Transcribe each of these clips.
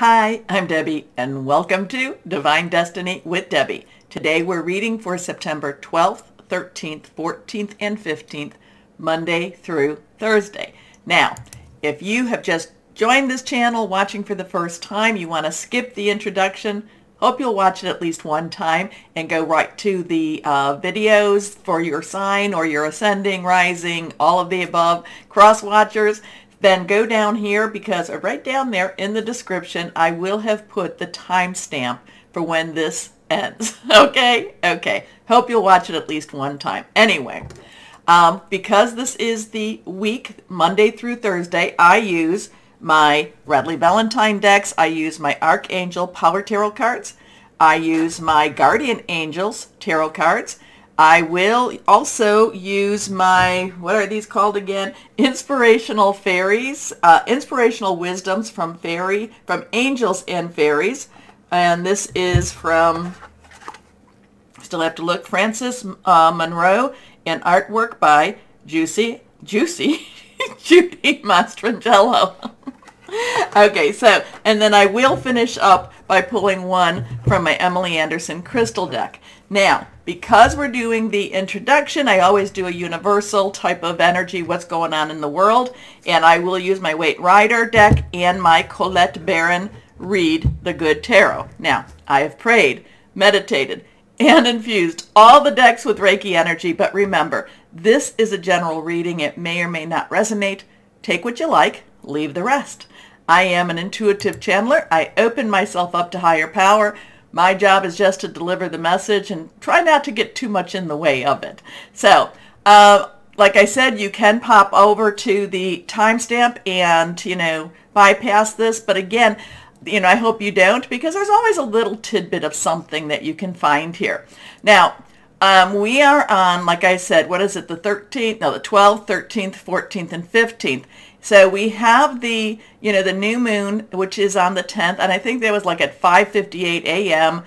Hi, I'm Debbie, and welcome to Divine Destiny with Debbie. Today we're reading for September 12th, 13th, 14th, and 15th, Monday through Thursday. Now, if you have just joined this channel watching for the first time, you want to skip the introduction, hope you'll watch it at least one time and go right to the videos for your sign or your ascending, rising, all of the above, Crosswatchers. Then go down here because right down there in the description, I will have put the timestamp for when this ends. Okay. Hope you'll watch it at least one time. Anyway, because this is the week, Monday through Thursday, I use my Redley Valentine decks. I use my Archangel Power Tarot cards. I use my Guardian Angels Tarot cards. I will also use my, what are these called again? Inspirational Fairies, Inspirational Wisdoms from Angels and Fairies. And this is from, still have to look, Frances Monroe, and artwork by Judy Mastrangelo. Okay, so, and then I will finish up by pulling one from my Emily Anderson crystal deck. Now, because we're doing the introduction, I always do a universal type of energy, what's going on in the world, and I will use my Waite Rider deck and my Colette Baron Read the Good Tarot. Now, I have prayed, meditated, and infused all the decks with Reiki energy, but remember, this is a general reading. It may or may not resonate. Take what you like, leave the rest. I am an intuitive channeler. I open myself up to higher power. My job is just to deliver the message and try not to get too much in the way of it. So, like I said, you can pop over to the timestamp and, bypass this. But again, I hope you don't, because there's always a little tidbit of something that you can find here. Now, we are on, like I said, what is it, the 13th, no, the 12th, 13th, 14th, and 15th. So we have the, the new moon, which is on the 10th, and I think that was like at 5:58 a.m.,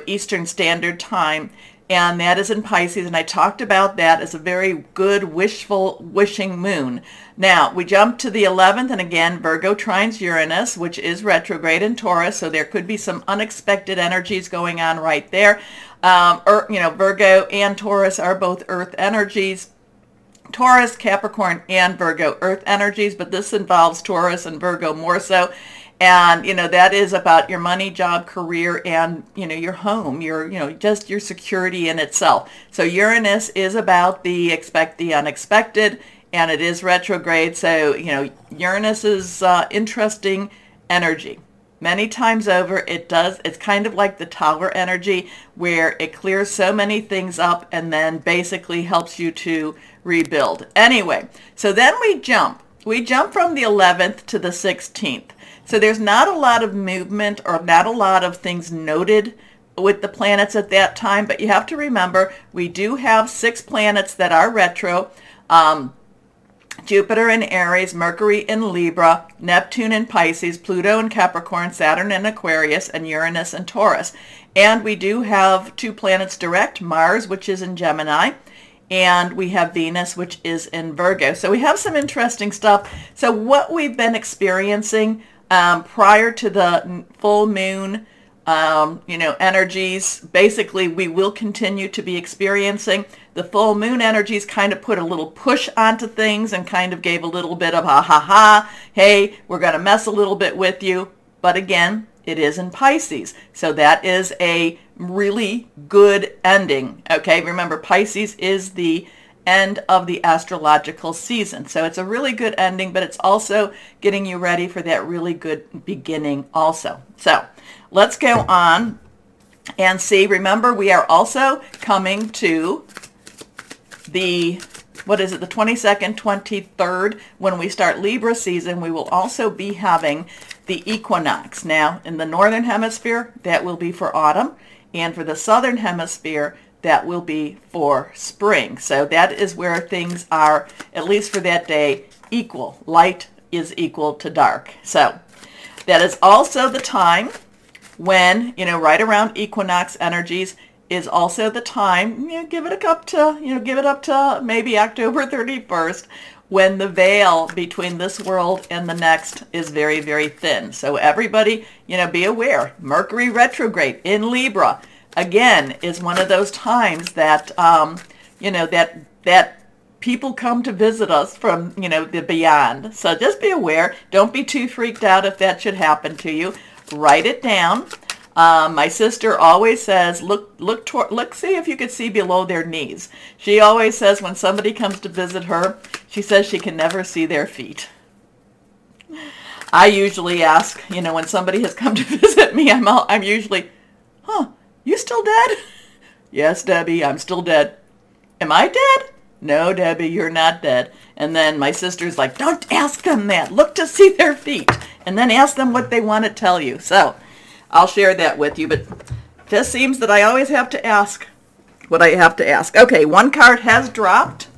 Eastern Standard Time, and that is in Pisces, and I talked about that as a very good wishing moon. Now, we jump to the 11th, and again, Virgo trines Uranus, which is retrograde in Taurus, so there could be some unexpected energies going on right there. Virgo and Taurus are both earth energies. Taurus, Capricorn, and Virgo earth energies, but this involves Taurus and Virgo more so. And, that is about your money, job, career, and, your home, just your security in itself. So Uranus is about the unexpected, and it is retrograde. So, Uranus is interesting energy. Many times over, it's kind of like the tower energy, where it clears so many things up and then basically helps you to rebuild. Anyway, so then we jump from the 11th to the 16th. So there's not a lot of movement or not a lot of things noted with the planets at that time, but you have to remember, we do have 6 planets that are retro. Jupiter in Aries, Mercury in Libra, Neptune in Pisces, Pluto in Capricorn, Saturn in Aquarius, and Uranus in Taurus. And we do have 2 planets direct, Mars, which is in Gemini, and we have Venus, which is in Virgo. So we have some interesting stuff. So what we've been experiencing prior to the full moon, energies, basically we will continue to be experiencing. The full moon energies kind of put a little push onto things and kind of gave a little bit of hey, we're going to mess a little bit with you. But again, it is in Pisces. So that is a really good ending. Okay, remember Pisces is the end of the astrological season. So it's a really good ending, but it's also getting you ready for that really good beginning also. So let's go on and see. Remember, we are also coming to the, the 22nd, 23rd, when we start Libra season. We will also be having the equinox. Now, in the northern hemisphere, that will be for autumn, and for the southern hemisphere, that will be for spring. So that is where things are, at least for that day, equal. Light is equal to dark. So that is also the time when, right around equinox energies is also the time, give it up to maybe October 31st, when the veil between this world and the next is very, very thin. So everybody, be aware. Mercury retrograde in Libra, again, is one of those times that, that people come to visit us from, the beyond. So just be aware. Don't be too freaked out if that should happen to you. Write it down. My sister always says, look, see if you could see below their knees. She always says when somebody comes to visit her, she says she can never see their feet. I usually ask, when somebody has come to visit me, I'm usually, you still dead? Yes, Debbie, I'm still dead. Am I dead? No, Debbie, you're not dead. And then my sister's like, don't ask them that. Look to see their feet. And then ask them what they want to tell you. So I'll share that with you, but it just seems that I always have to ask what I have to ask. Okay, one card has dropped.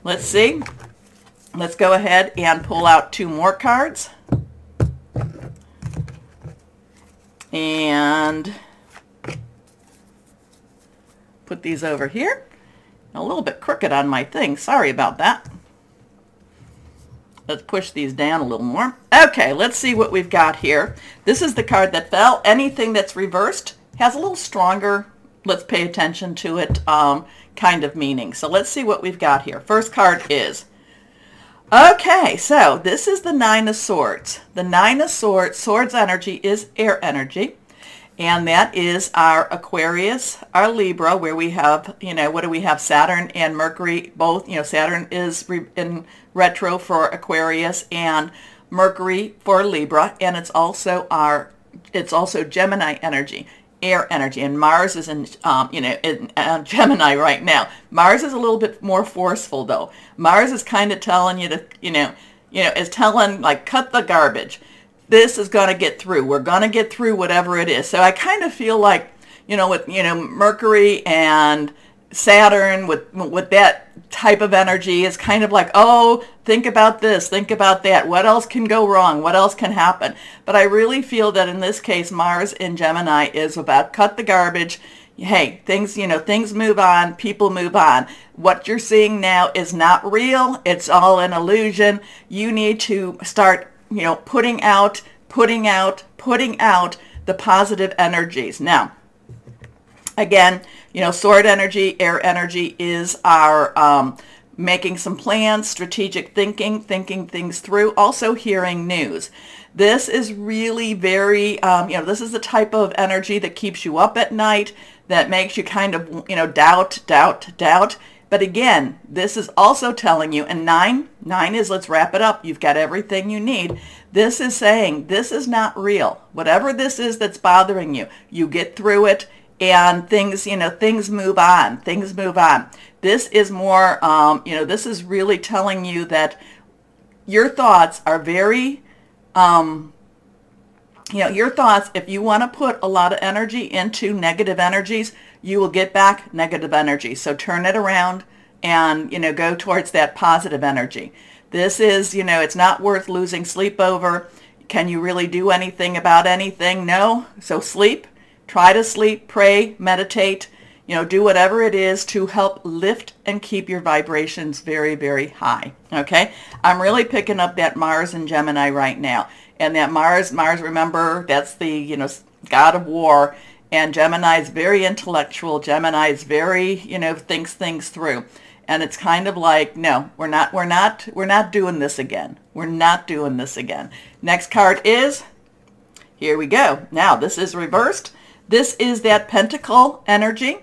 Let's see. Let's go ahead and pull out two more cards. And put these over here. A little bit crooked on my thing. Sorry about that. Let's push these down a little more. Okay, let's see what we've got here. This is the card that fell. Anything that's reversed has a little stronger, let's pay attention to it, kind of meaning. So let's see what we've got here. First card is, okay, so this is the Nine of Swords. The Nine of Swords, Swords energy is air energy. And that is our Aquarius, our Libra, where we have, what do we have? Saturn and Mercury, both, Saturn is in retro for Aquarius and Mercury for Libra. And it's also Gemini energy, air energy. And Mars is in Gemini right now. Mars is a little bit more forceful, though. Mars is kind of telling you to, is telling, like, cut the garbage. This is going to get through. We're going to get through whatever it is. So I kind of feel like, with, Mercury and Saturn with that type of energy is kind of like, oh, think about this, think about that. What else can go wrong? What else can happen? But I really feel that in this case, Mars in Gemini is about cut the garbage. Hey, things move on, people move on. What you're seeing now is not real. It's all an illusion. You need to start putting out the positive energies. Now, again, sword energy, air energy is our making some plans, strategic thinking things through, also hearing news. This is really very, this is the type of energy that keeps you up at night, that makes you kind of, doubt. But again, this is also telling you, and nine is, let's wrap it up. You've got everything you need. This is saying this is not real. Whatever this is that's bothering you, you get through it, and things move on. Things move on. This is more, this is really telling you that your thoughts are very, your thoughts, if you want to put a lot of energy into negative energies, you will get back negative energy. So turn it around and, go towards that positive energy. This is, it's not worth losing sleep over. Can you really do anything about anything? No. So sleep. Try to sleep, pray, meditate, do whatever it is to help lift and keep your vibrations very, very high. Okay? I'm really picking up that Mars in Gemini right now. And that Mars, remember, that's the, god of war. And Gemini is very intellectual. Gemini is very, thinks things through. And it's kind of like, no, we're not doing this again. We're not doing this again. Next card is, here we go. Now, this is reversed. This is that Pentacle energy.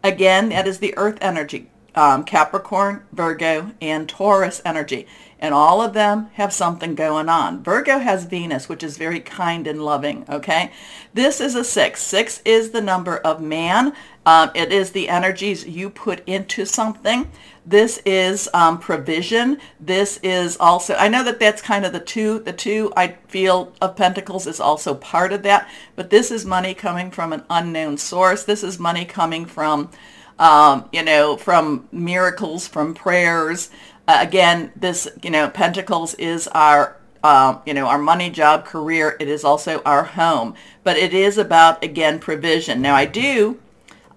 Again, that is the Earth energy. Capricorn, Virgo, and Taurus energy. And all of them have something going on. Virgo has Venus, which is very kind and loving, okay? This is a 6. 6 is the number of man. It is the energies you put into something. This is provision. This is also, I know that that's kind of the two I feel of Pentacles is also part of that, but this is money coming from an unknown source. This is money coming from, from miracles, from prayers. Again, this, Pentacles is our, our money, job, career. It is also our home. But it is about, again, provision. Now, I do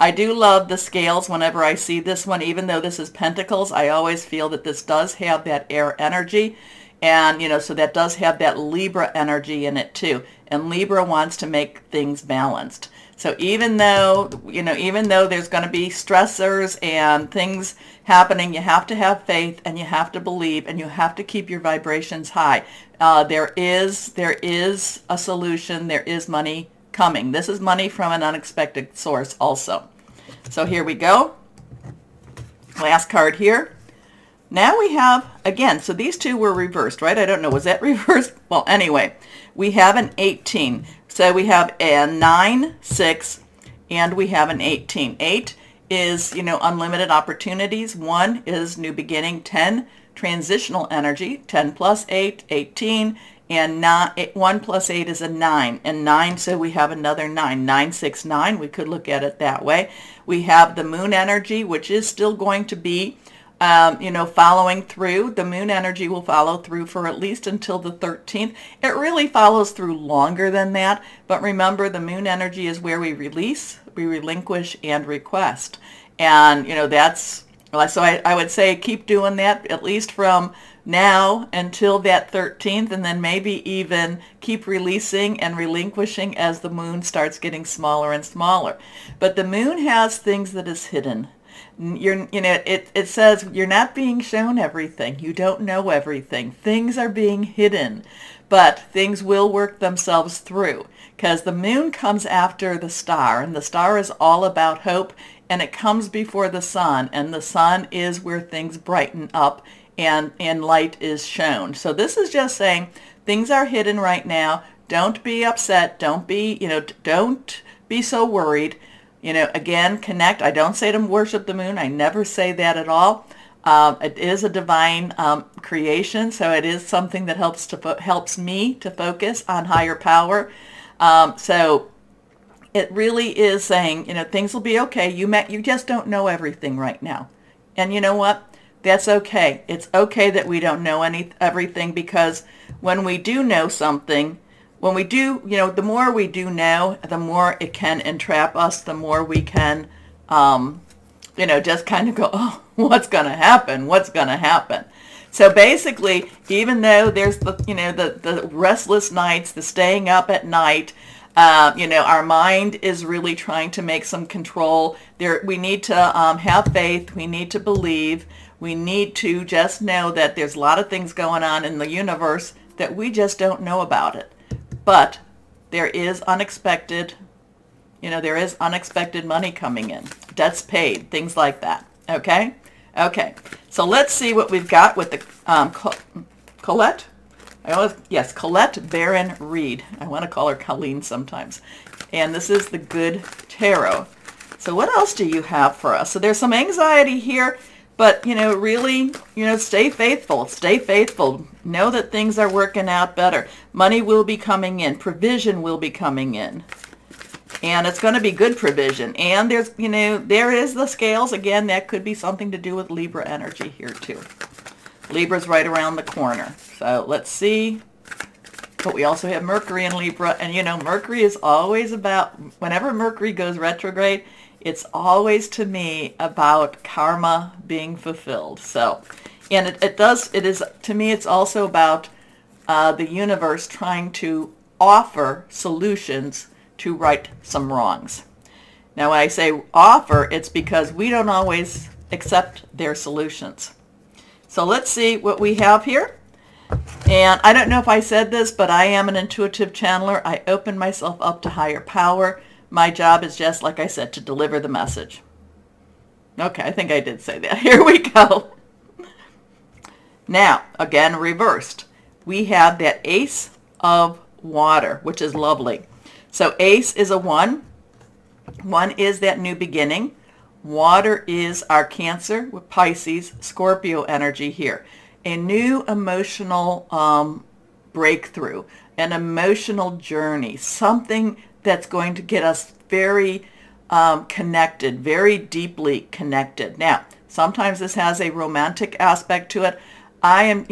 I do love the scales whenever I see this one. Even though this is Pentacles, I always feel that this does have that air energy. And, so that does have that Libra energy in it too. And Libra wants to make things balanced. So even though there's going to be stressors and things happening, you have to have faith and you have to believe and you have to keep your vibrations high. There is a solution. There is money coming. This is money from an unexpected source also. So here we go. Last card here. Now we have, again, so these two were reversed, right? I don't know, was that reversed? Well, anyway, we have an 18. So we have a 9, 6, and we have an 18. 8 is, unlimited opportunities. 1 is new beginning. 10, transitional energy. 10 plus 8, 18. And 1 plus 8 is a 9. And 9, so we have another 9. 9, 6, 9. We could look at it that way. We have the moon energy, which is still going to be following through. The moon energy will follow through for at least until the 13th. It really follows through longer than that. But remember, the moon energy is where we release, we relinquish, and request. And, that's, so I would say keep doing that at least from now until that 13th, and then maybe even keep releasing and relinquishing as the moon starts getting smaller and smaller. But the moon has things that is hidden. It says you're not being shown everything. You don't know everything. Things are being hidden, but things will work themselves through because the moon comes after the star, and the star is all about hope, and it comes before the sun, and the sun is where things brighten up and light is shown. So this is just saying things are hidden right now. Don't be upset. Don't be so worried. Again, connect. I don't say to worship the moon. I never say that at all. It is a divine creation, so it is something that helps me to focus on higher power. So it really is saying, things will be okay. You just don't know everything right now. And you know what? That's okay. It's okay that we don't know everything, because when we do know something, when we do, the more we do know, the more it can entrap us, the more we can, just kind of go, oh, what's going to happen? What's going to happen? So basically, even though there's the restless nights, the staying up at night, our mind is really trying to make some control. We need to have faith. We need to believe. We need to just know that there's a lot of things going on in the universe that we just don't know about it. But there is unexpected, money coming in. Debts paid, things like that. Okay? Okay. So let's see what we've got with the Colette. Colette Baron Reed. I want to call her Colleen sometimes. And this is the Good Tarot. So what else do you have for us? So there's some anxiety here. But, really, stay faithful. Stay faithful. Know that things are working out better. Money will be coming in. Provision will be coming in. And it's going to be good provision. And there's, there is the scales. Again, that could be something to do with Libra energy here, too. Libra's right around the corner. So let's see. But we also have Mercury in Libra. And, Mercury is always about, whenever Mercury goes retrograde, it's always, to me, about karma being fulfilled. So, and it is, to me, it's also about the universe trying to offer solutions to right some wrongs. Now, when I say offer, it's because we don't always accept their solutions. So let's see what we have here. And I don't know if I said this, but I am an intuitive channeler. I open myself up to higher power. My job is just, like I said, to deliver the message. Okay, I think I did say that. Here we go. Now, again, reversed. We have that Ace of Water, which is lovely. So Ace is a 1. 1 is that new beginning. Water is our Cancer with Pisces, Scorpio energy here. A new emotional breakthrough, an emotional journey, something that's going to get us very connected, very deeply connected. Now, sometimes this has a romantic aspect to it. I am,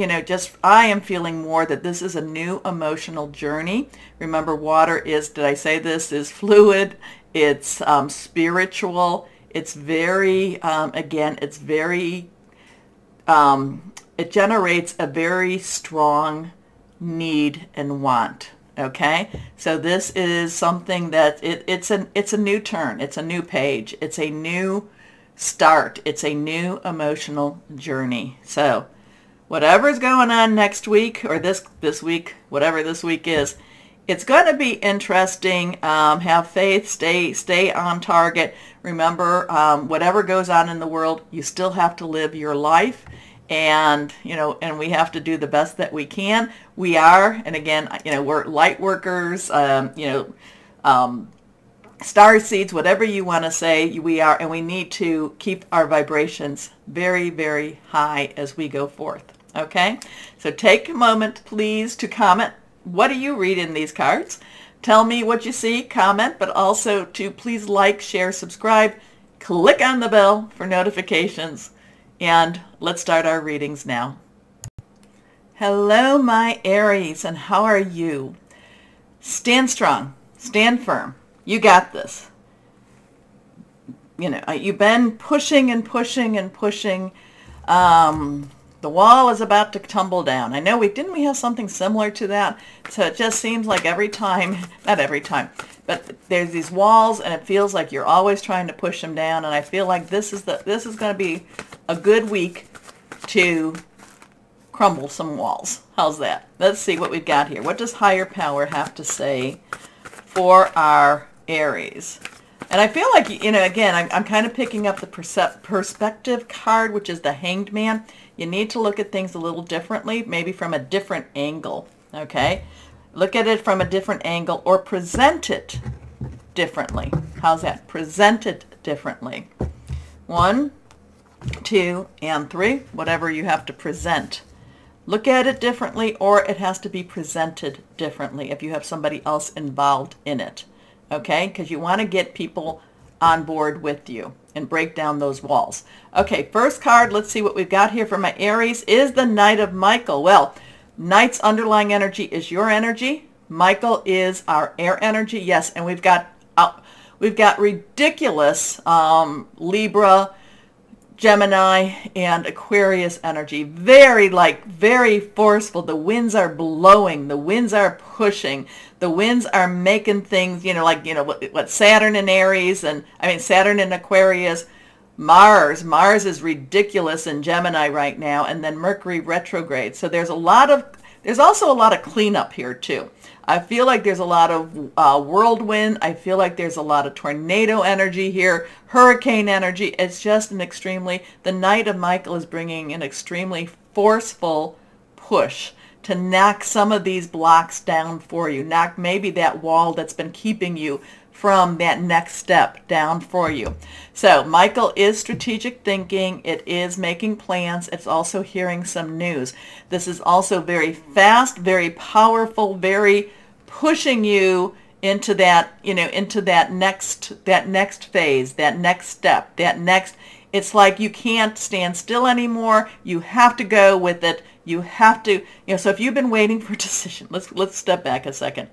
I am feeling more that this is a new emotional journey. Remember, water is, did I say this, is fluid. It's spiritual. It's very, again, it's very, it generates a very strong need and want. Okay, so this is something that it's a new turn. It's a new page. It's a new start. It's a new emotional journey. So whatever's going on next week or this week, whatever this week is, it's going to be interesting. Have faith. Stay on target. Remember, whatever goes on in the world, you still have to live your life. And, and we have to do the best that we can. We are, and again, we're light workers, star seeds, whatever you want to say, we are, and we need to keep our vibrations very, very high as we go forth. Okay? So take a moment, please, to comment. What do you read in these cards? Tell me what you see, comment, but also to please like, share, subscribe, click on the bell for notifications. And let's start our readings now. Hello, my Aries, and how are you? Stand strong. Stand firm. You got this. You've been pushing and pushing and pushing. The wall is about to tumble down. I know didn't we have something similar to that? So it just seems like every time, not every time, but there's these walls and it feels like you're always trying to push them down. And I feel like this is going to be a good week to crumble some walls. How's that? Let's see what we've got here. What does higher power have to say for our Aries? And I feel like, again, I'm kind of picking up the perspective card, which is the Hanged Man. You need to look at things a little differently, maybe from a different angle, okay? Look at it from a different angle or present it differently. How's that? Present it differently. 1, 2, and 3, whatever you have to present. Look at it differently, or it has to be presented differently if you have somebody else involved in it. Okay, because you want to get people on board with you and break down those walls. Okay, first card, let's see what we've got here for my Aries, is the Knight of Michael. Well, Knight's underlying energy is your energy. Michael is our air energy. Yes, and we've got ridiculous Libra, Gemini, and Aquarius energy. Very forceful. The winds are blowing. The winds are pushing. The winds are making things, what Saturn in Aries, and Saturn in Aquarius, Mars is ridiculous in Gemini right now, and then Mercury retrograde. So there's also a lot of cleanup here too. I feel like there's a lot of whirlwind. I feel like there's a lot of tornado energy here, hurricane energy. It's just the Knight of Michael is bringing an extremely forceful push to knock some of these blocks down for you. Knock maybe that wall that's been keeping you from that next step down for you. So Michael is strategic thinking. It is making plans. It's also hearing some news. This is also very fast, very powerful, very pushing you into that, into that next phase, that next step, it's like you can't stand still anymore. You have to go with it. You have to, so if you've been waiting for a decision, let's step back a second.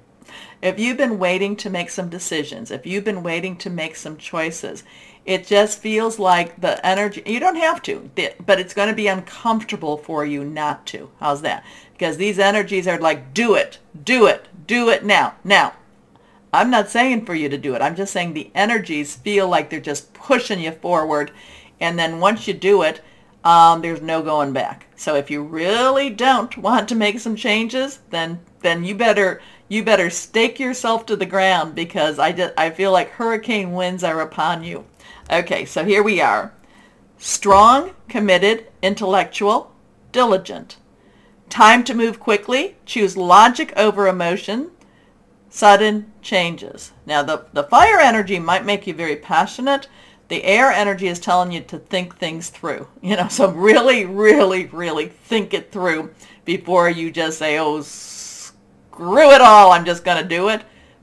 If you've been waiting to make some decisions, if you've been waiting to make some choices, it just feels like the energy, you don't have to, but it's going to be uncomfortable for you not to. How's that? Because these energies are like, do it now. Now, I'm not saying for you to do it. I'm just saying the energies feel like they're just pushing you forward. And then once you do it, there's no going back. So if you really don't want to make some changes, then you better stake yourself to the ground, because I feel like hurricane winds are upon you. Okay, so here we are. Strong, committed, intellectual, diligent. Time to move quickly. Choose logic over emotion. Sudden changes. Now the fire energy might make you very passionate. The air energy is telling you to think things through. So really think it through before you just say, oh, screw it all, I'm just going to do it.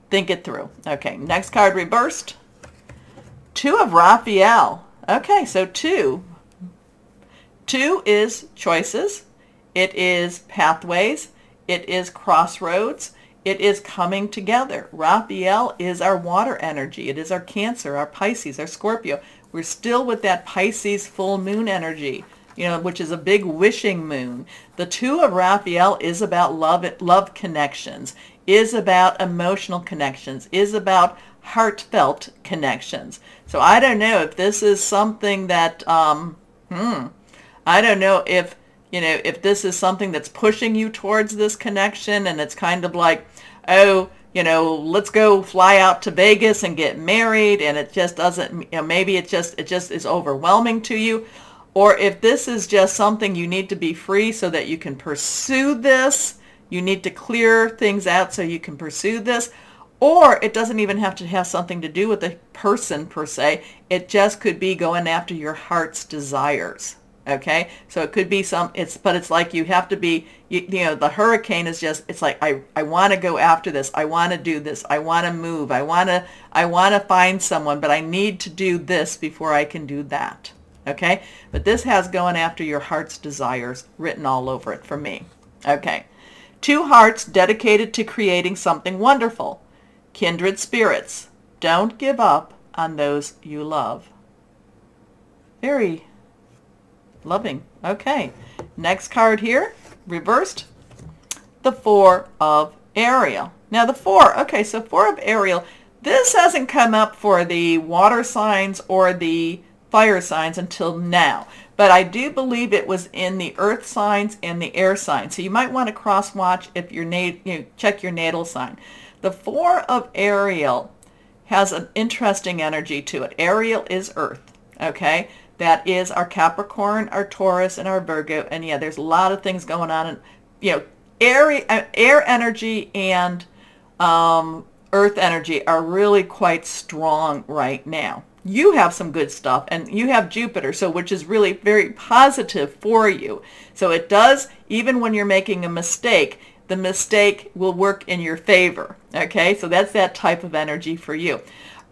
Think it through. Okay, next card reversed. 2 of Raphael. Okay, so 2. 2 is choices. it is pathways, it is crossroads, it is coming together. Raphael is our water energy. It is our Cancer, our Pisces, our Scorpio. We're still with that Pisces full moon energy, you know, which is a big wishing moon. The 2 of Raphael is about love connections, is about emotional connections, is about heartfelt connections. So I don't know if this is something that, I don't know if, you know, if this is something that's pushing you towards this connection, and it's kind of like, oh, you know, let's go fly out to Vegas and get married, and it just doesn't, you know, maybe it just is overwhelming to you. Or if this is just something you need to be free so that you can pursue this, you need to clear things out so you can pursue this. Or it doesn't even have to have something to do with the person per se. It just could be going after your heart's desires. Okay, so it could be but it's like you have to be, you know, the hurricane is just, it's like, I want to go after this. I want to do this. I want to move. I want to find someone, but I need to do this before I can do that. Okay, but this has going after your heart's desires written all over it for me. Okay, 2 hearts dedicated to creating something wonderful. Kindred spirits. Don't give up on those you love. Very loving. Okay, next card here, reversed, the 4 of Ariel. Now the 4, okay, so 4 of Ariel, this hasn't come up for the water signs or the fire signs until now, but I do believe it was in the earth signs and the air signs. So you might want to cross watch if check your natal sign. The 4 of Ariel has an interesting energy to it. Ariel is earth, okay? That is our Capricorn, our Taurus, and our Virgo. And yeah, there's a lot of things going on. And, you know, air energy and earth energy are really quite strong right now. You have some good stuff, and you have Jupiter, so which is really very positive for you. So it does, even when you're making a mistake, the mistake will work in your favor. Okay, so that's that type of energy for you.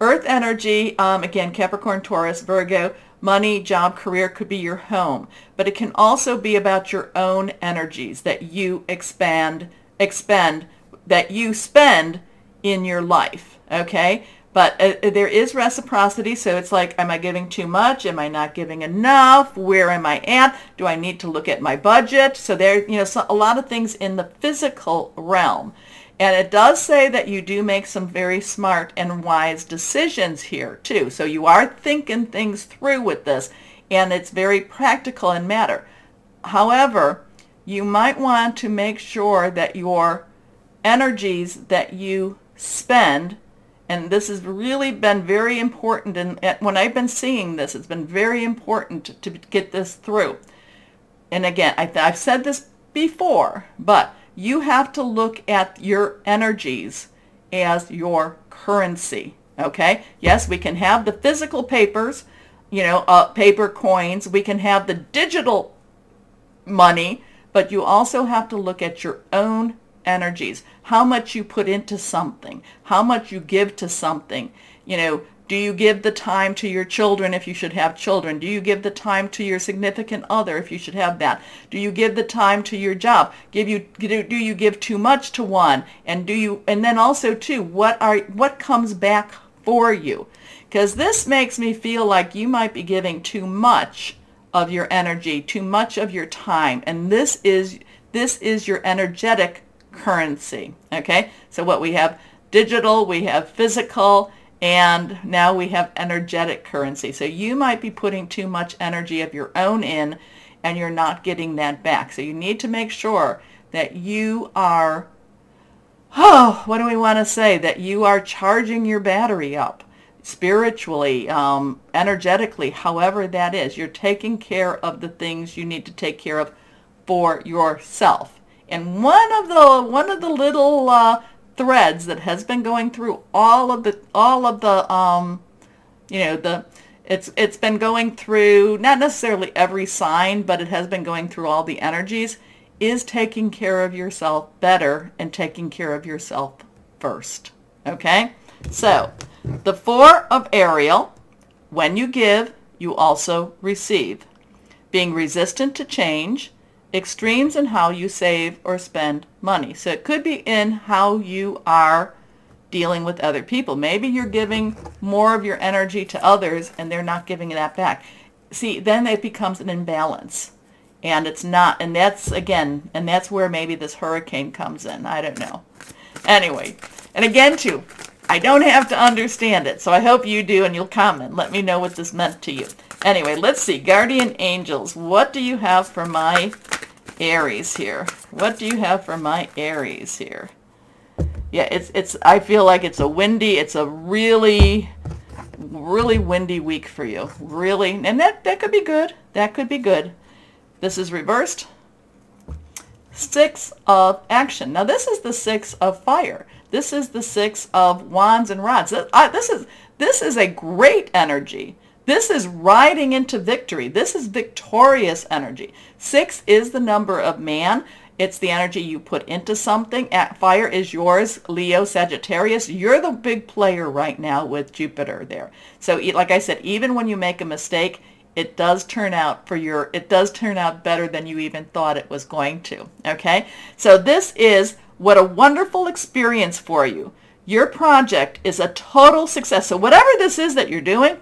Earth energy, again, Capricorn, Taurus, Virgo, money, job, career could be your home, but it can also be about your own energies that you expend, that you spend in your life. Okay, but there is reciprocity, so it's like, am I giving too much? Am I not giving enough? Where am I at? Do I need to look at my budget? So there, you know, a lot of things in the physical realm. And it does say that you do make some very smart and wise decisions here too. So you are thinking things through with this, and it's very practical in matter. However, you might want to make sure that your energies that you spend, and this has really been very important, and when I've been seeing this, it's been very important to get this through. And again, I've said this before, but you have to look at your energies as your currency, okay? Yes, we can have the physical papers, you know, paper coins. We can have the digital money, but you also have to look at your own energies, how much you put into something, how much you give to something. You know, do you give the time to your children if you should have children? Do you give the time to your significant other if you should have that? Do you give the time to your job? Do you give too much to one? And then also too, what comes back for you? Because this makes me feel like you might be giving too much of your energy, too much of your time, and this is your energetic currency. Okay, so what we have digital, we have physical, and now we have energetic currency. So you might be putting too much energy of your own in, and you're not getting that back. So you need to make sure that you are, what do we want to say, that you are charging your battery up spiritually, energetically, however that is. You're taking care of the things you need to take care of for yourself. And one of the little threads that has been going through all of the you know, it's been going through not necessarily every sign, but it has been going through all the energies, is taking care of yourself better and taking care of yourself first. Okay, so the 4 of Ariel, when you give, you also receive. Being resistant to change, extremes in how you save or spend money. So it could be in how you are dealing with other people. Maybe you're giving more of your energy to others and they're not giving that back. See, then it becomes an imbalance. And it's not, and that's, again, and that's where maybe this hurricane comes in. I don't know. Anyway, and again, too, I don't have to understand it, so I hope you do, and you'll comment. Let me know what this meant to you. Anyway, let's see. Guardian angels, what do you have for my Aries here? What do you have for my Aries here? Yeah, it's. I feel like it's a really windy week for you. Really, and that could be good. That could be good. This is reversed. Six of action. Now this is the six of fire. This is the six of wands and rods. This is a great energy. This is riding into victory. This is victorious energy. 6 is the number of man. It's the energy you put into something. Fire is yours, Leo, Sagittarius. You're the big player right now with Jupiter there. So like I said, even when you make a mistake, it does turn out better than you even thought it was going to. Okay? So this is what a wonderful experience for you. Your project is a total success. So whatever this is that you're doing,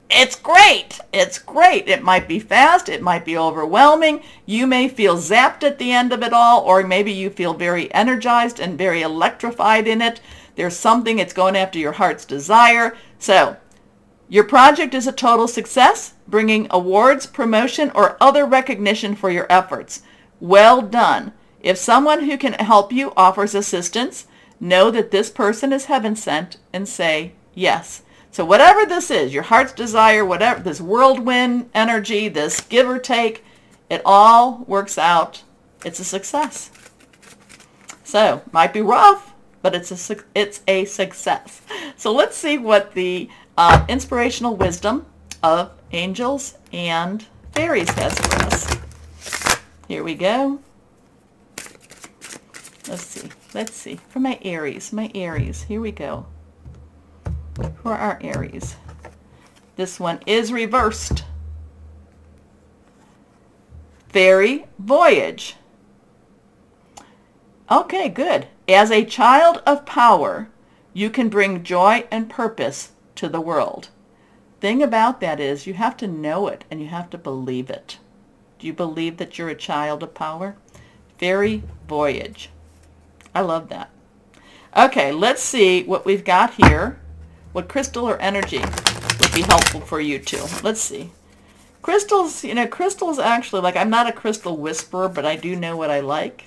it's great. It's great. It might be fast. It might be overwhelming. You may feel zapped at the end of it all, or maybe you feel very energized and very electrified in it. There's something, it's going after your heart's desire. So your project is a total success, bringing awards, promotion, or other recognition for your efforts. Well done. If someone who can help you offers assistance, know that this person is heaven sent and say yes. So whatever this is, your heart's desire, whatever, this whirlwind energy, this give or take, it all works out. It's a success. So, might be rough, but it's a success. So let's see what the inspirational wisdom of angels and fairies has for us. Here we go. Let's see. For my Aries, here we go. For our Aries. This one is reversed. Fairy voyage. Okay, good. As a child of power, you can bring joy and purpose to the world. Thing about that is you have to know it and you have to believe it. Do you believe that you're a child of power? Fairy voyage. I love that. Okay, let's see what we've got here. What crystal or energy would be helpful for you too. Let's see. Crystals, crystals actually, like, I'm not a crystal whisperer, but I do know what I like.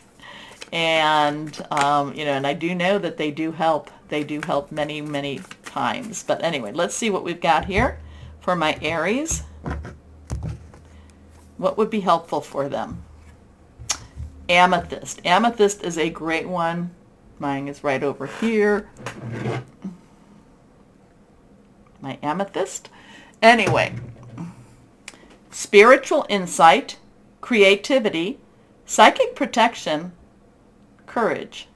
And, and I do know that they do help. They do help many, many times. But anyway, let's see what we've got here for my Aries. What would be helpful for them? Amethyst. Amethyst is a great one. Mine is right over here. My amethyst. Anyway, spiritual insight, creativity, psychic protection, courage.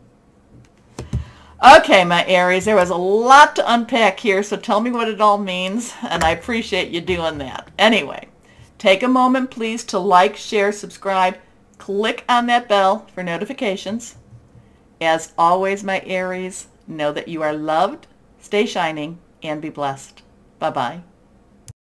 Okay, my Aries, there was a lot to unpack here, so tell me what it all means, and I appreciate you doing that. Anyway, take a moment, please, to like, share, subscribe, click on that bell for notifications. As always, my Aries, know that you are loved, stay shining, and be blessed. Bye-bye.